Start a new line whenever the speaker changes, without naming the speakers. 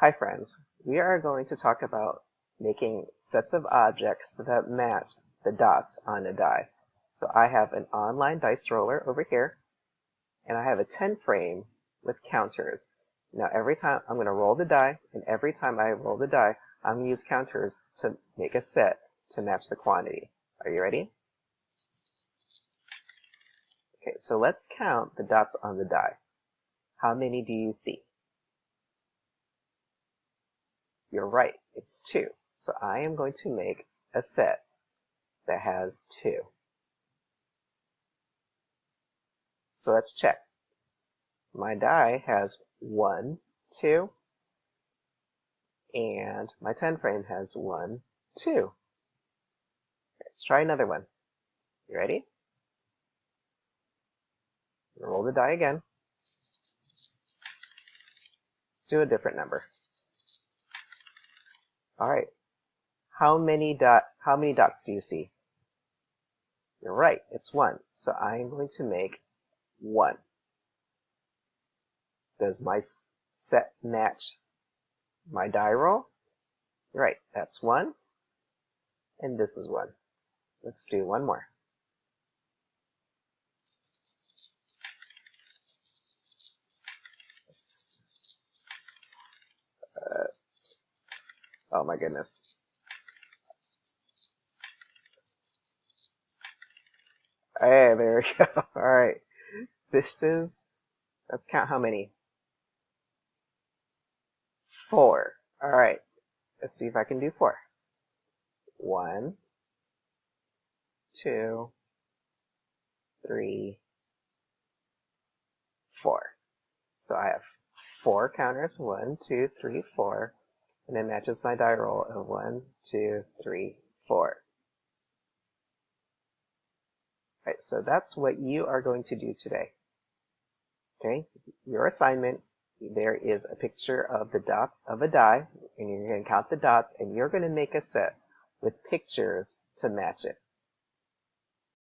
Hi friends, we are going to talk about making sets of objects that match the dots on a die. So I have an online dice roller over here, and I have a 10 frame with counters. Now every time I'm going to roll the die, and every time I roll the die, I'm going to use counters to make a set to match the quantity. Are you ready? Okay, so let's count the dots on the die. How many do you see? You're right, it's 2. So I am going to make a set that has 2. So let's check. My die has 1, 2, and my 10 frame has 1, 2. Let's try another one. You ready? Roll the die again. Let's do a different number. All right. How many dots do you see? You're right, it's 1. So I'm going to make 1. Does my set match my die roll? You're right, that's 1. And this is 1. Let's do one more. Oh my goodness. Hey, there we go. All right. Let's count how many. 4. All right. Let's see if I can do 4. 1, 2, 3, 4. So I have 4 counters. 1, 2, 3, 4. And it matches my die roll of 1, 2, 3, 4. All right, so that's what you are going to do today. Okay, your assignment, there is a picture of the dot of a die, and you're going to count the dots, and you're going to make a set with pictures to match it.